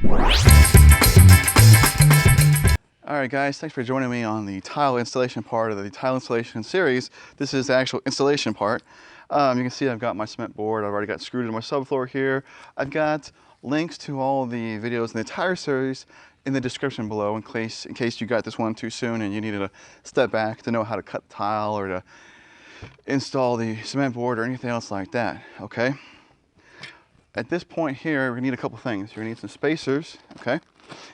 Alright guys, thanks for joining me on the tile installation part of the tile installation series. This is the actual installation part. You can see I've got my cement board. I've already got screwed into my subfloor here. I've got links to all the videos in the entire series in the description below in case you got this one too soon and you needed to step back to know how to cut tile or to install the cement board or anything else like that, okay? At this point here, we're gonna need a couple things. You're gonna need some spacers, okay?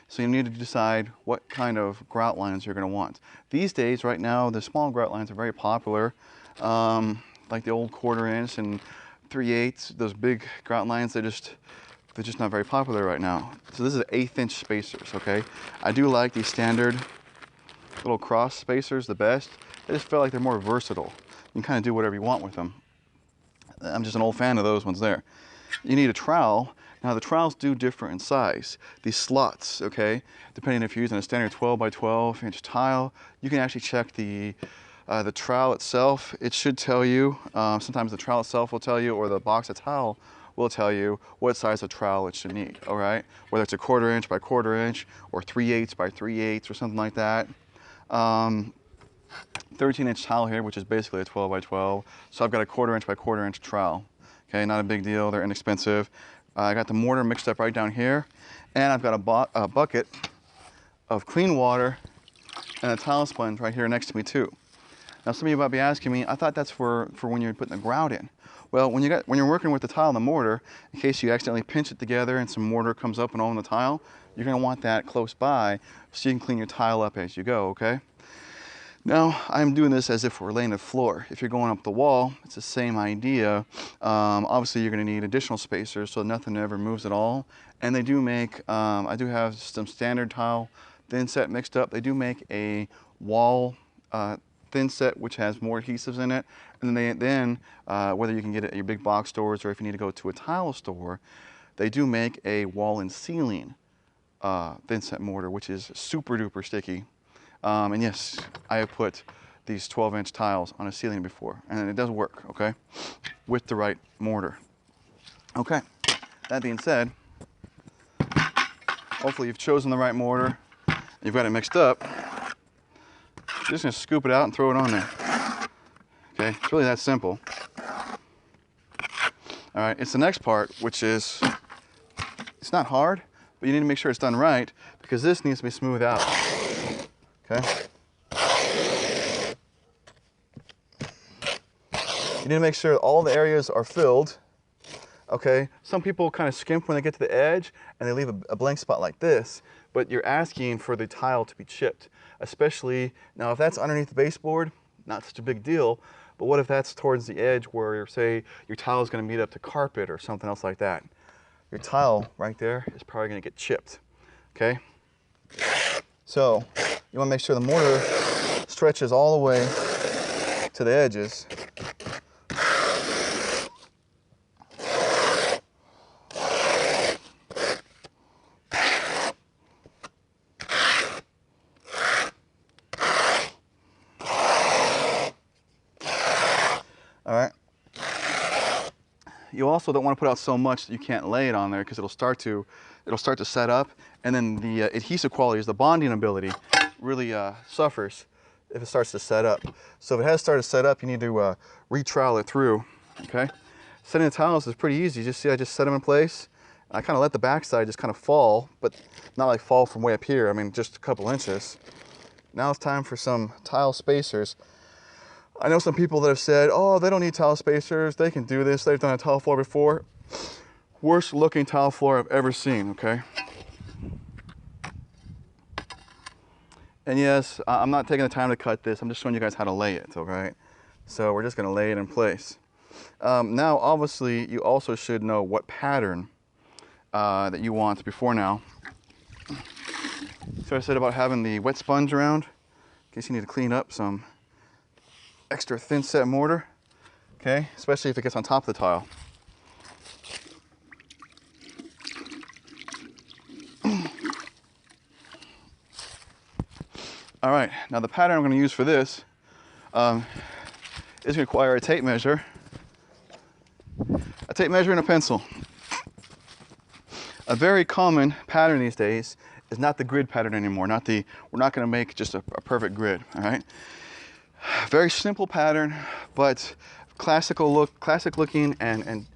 So you need to decide what kind of grout lines you're gonna want. These days, right now, the small grout lines are very popular, like the old 1/4 inch and 3/8. Those big grout lines, they're just not very popular right now. So this is 1/8 inch spacers, okay? I do like these standard little cross spacers the best. I just feel like they're more versatile. You can kind of do whatever you want with them. I'm just an old fan of those ones there. You need a trowel. Now the trowels do differ in size. These slots, okay, depending if you're using a standard 12 by 12 inch tile, you can actually check the trowel itself. It should tell you, sometimes the trowel itself will tell you, or the box of tile will tell you what size of trowel it should need, all right? Whether it's a 1/4 inch by 1/4 inch, or 3/8 by 3/8 or something like that. 13 inch tile here, which is basically a 12 by 12. So I've got a 1/4 inch by 1/4 inch trowel. Okay, not a big deal, they're inexpensive. I got the mortar mixed up right down here, and I've got a bucket of clean water and a tile sponge right here next to me too. Now some of you might be asking me, I thought that's for when you're putting the grout in. Well, when you're working with the tile and the mortar, in case you accidentally pinch it together and some mortar comes up and on the tile, you're gonna want that close by so you can clean your tile up as you go, okay? Now, I'm doing this as if we're laying the floor. If you're going up the wall, it's the same idea. Obviously, you're gonna need additional spacers so nothing ever moves at all. And they do make, I do have some standard tile thin set mixed up. They do make a wall thin set which has more adhesives in it. And then, whether you can get it at your big box stores or if you need to go to a tile store, they do make a wall and ceiling thin set mortar, which is super duper sticky. And yes, I have put these 12 inch tiles on a ceiling before, and it does work, okay, with the right mortar. Okay, that being said, hopefully you've chosen the right mortar, you've got it mixed up. You're just gonna scoop it out and throw it on there. Okay, it's really that simple. All right, it's the next part, which is, it's not hard, but you need to make sure it's done right because this needs to be smoothed out. Okay. You need to make sure all the areas are filled. Okay. Some people kind of skimp when they get to the edge and they leave a blank spot like this, but you're asking for the tile to be chipped. Especially, now if that's underneath the baseboard, not such a big deal, but what if that's towards the edge where, say, your tile is going to meet up to carpet or something else like that? Your tile right there is probably going to get chipped. Okay. So, you want to make sure the mortar stretches all the way to the edges. All right. You also don't want to put out so much that you can't lay it on there because it'll start to set up, and then the adhesive qualities, the bonding ability, really suffers if it starts to set up. So if it has started to set up, you need to re-trowel it through, okay? Setting the tiles is pretty easy. Just see, I just set them in place. I kind of let the backside just kind of fall, but not like fall from way up here. I mean, just a couple inches. Now it's time for some tile spacers. I know some people that have said, oh, they don't need tile spacers. They can do this. They've done a tile floor before. Worst looking tile floor I've ever seen, okay? And yes, I'm not taking the time to cut this. I'm just showing you guys how to lay it, all right? So we're just gonna lay it in place. Now, obviously, you also should know what pattern that you want before now. So I said about having the wet sponge around, in case you need to clean up some extra thin set mortar, okay? Especially if it gets on top of the tile. All right, now the pattern I'm going to use for this is going to require a tape measure and a pencil. A very common pattern these days is not the grid pattern anymore. We're not going to make just a perfect grid, all right? Very simple pattern, but classic looking and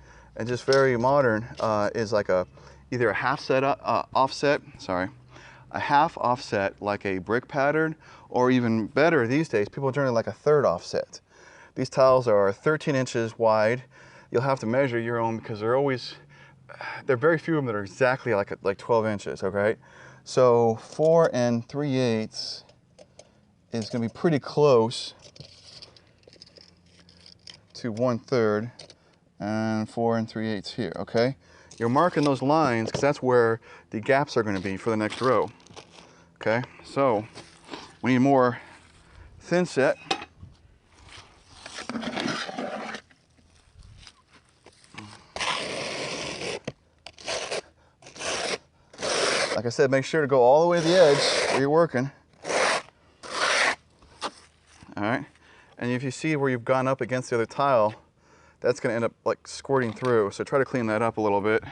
just very modern is like either a half offset, a half offset like a brick pattern, or even better these days, people are doing like a third offset. These tiles are 13 inches wide. You'll have to measure your own because there are very few of them that are exactly like 12 inches, okay? So 4 3/8 is going to be pretty close to 1/3 and 4 3/8 here, okay? You're marking those lines because that's where the gaps are going to be for the next row, okay? So we need more thin set. Like I said, make sure to go all the way to the edge where you're working. All right, and if you see where you've gone up against the other tile, that's going to end up like squirting through. So try to clean that up a little bit.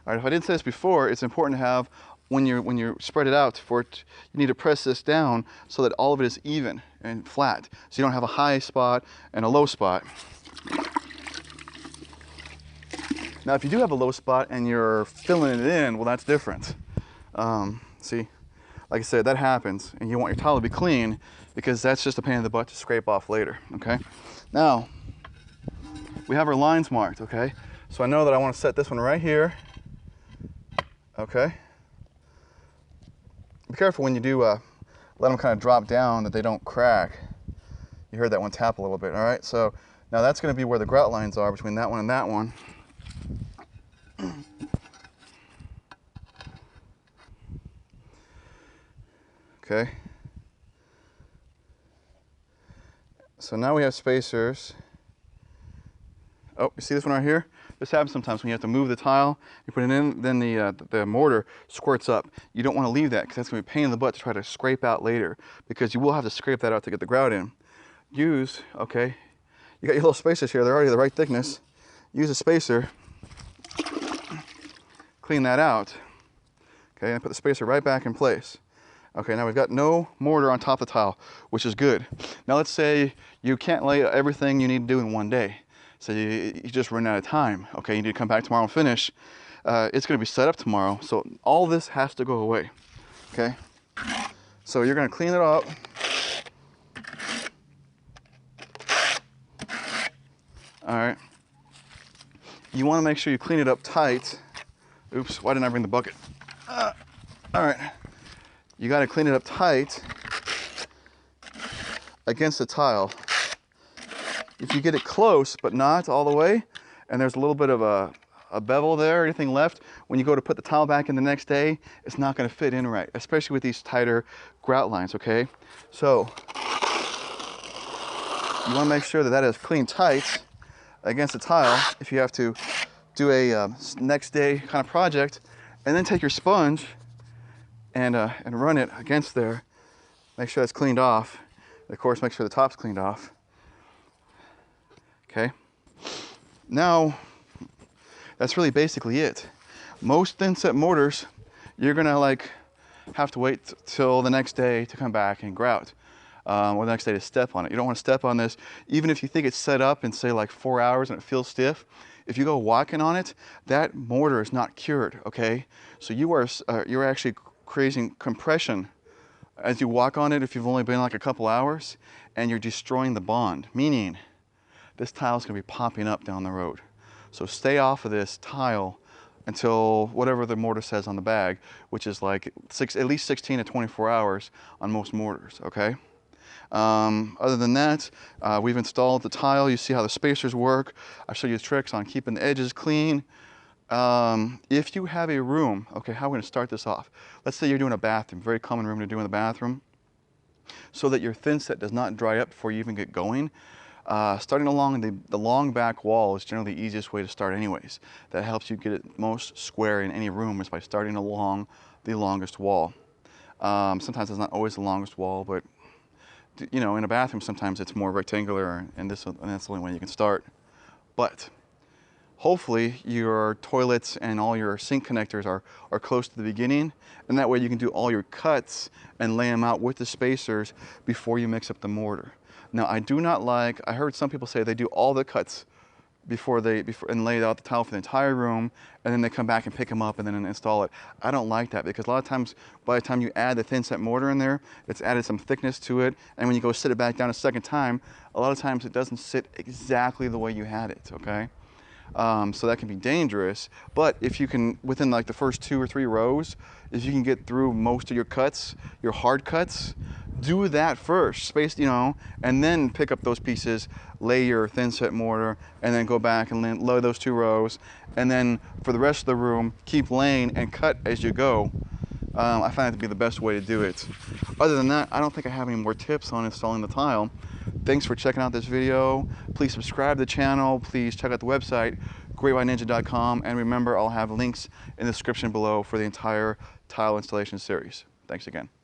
All right, if I didn't say this before, it's important to have, when you spread it out, you need to press this down so that all of it is even and flat. So you don't have a high spot and a low spot. Now, if you do have a low spot and you're filling it in, well, that's different. See, like I said, that happens, and you want your tile to be clean because that's just a pain in the butt to scrape off later, okay? Now, we have our lines marked, okay? So I know that I want to set this one right here. Okay. Be careful when you do let them kind of drop down that they don't crack. You heard that one tap a little bit, all right? So now that's going to be where the grout lines are between that one and that one. Okay. So now we have spacers. Oh, you see this one right here? This happens sometimes when you have to move the tile, you put it in, then the mortar squirts up. You don't want to leave that because that's going to be a pain in the butt to try to scrape out later, because you will have to scrape that out to get the grout in. Okay, you got your little spacers here, they're already the right thickness. Use a spacer, clean that out. Okay, and put the spacer right back in place. Okay, now we've got no mortar on top of the tile, which is good. Now let's say you can't lay everything you need to do in one day. So you just run out of time. Okay, you need to come back tomorrow and finish. It's going to be set up tomorrow, so all this has to go away. Okay, so you're going to clean it up. All right. You want to make sure you clean it up tight. Oops, why didn't I bring the bucket? All right. You got to clean it up tight against the tile. If you get it close, but not all the way, and there's a little bit of a bevel there or anything left, when you go to put the tile back in the next day, it's not going to fit in right, especially with these tighter grout lines, okay? So you want to make sure that that is clean tight against the tile if you have to do a next day kind of project, and then take your sponge and run it against there. Make sure that's cleaned off. And of course, make sure the top's cleaned off. Okay, now that's really basically it. Most thin set mortars, you're gonna like have to wait till the next day to come back and grout, or the next day to step on it. You don't want to step on this, even if you think it's set up in say like 4 hours and it feels stiff. If you go walking on it, that mortar is not cured. Okay, so you're actually creating compression as you walk on it if you've only been like a couple hours, and you're destroying the bond, meaning this tile is going to be popping up down the road. So stay off of this tile until whatever the mortar says on the bag, which is like at least 16 to 24 hours on most mortars, okay? Other than that, we've installed the tile. You see how the spacers work. I show you tricks on keeping the edges clean. If you have a room, okay, how are we going to start this off? Let's say you're doing a bathroom, very common room to do in the bathroom, so that your thin set does not dry up before you even get going. Starting along the long back wall is generally the easiest way to start anyways. That helps you get it most square in any room is by starting along the longest wall. Sometimes it's not always the longest wall, but you know, in a bathroom sometimes it's more rectangular, and that's the only way you can start. But hopefully your toilets and all your sink connectors are close to the beginning, and that way you can do all your cuts and lay them out with the spacers before you mix up the mortar. Now I do not like, I heard some people say they do all the cuts before and lay out the tile for the entire room, and then they come back and pick them up and then install it. I don't like that, because a lot of times by the time you add the thin set mortar in there, it's added some thickness to it, and when you go sit it back down a second time, a lot of times it doesn't sit exactly the way you had it, okay? So that can be dangerous. But if you can, within like the first 2 or 3 rows, if you can get through most of your cuts, your hard cuts, do that first, space, you know, and then pick up those pieces, lay your thin set mortar, and then go back and load those 2 rows, and then for the rest of the room, keep laying and cut as you go. I find that to be the best way to do it. Other than that, I don't think I have any more tips on installing the tile. Thanks for checking out this video. Please subscribe to the channel. Please check out the website, greatwhiteninja.com, and remember, I'll have links in the description below for the entire tile installation series. Thanks again.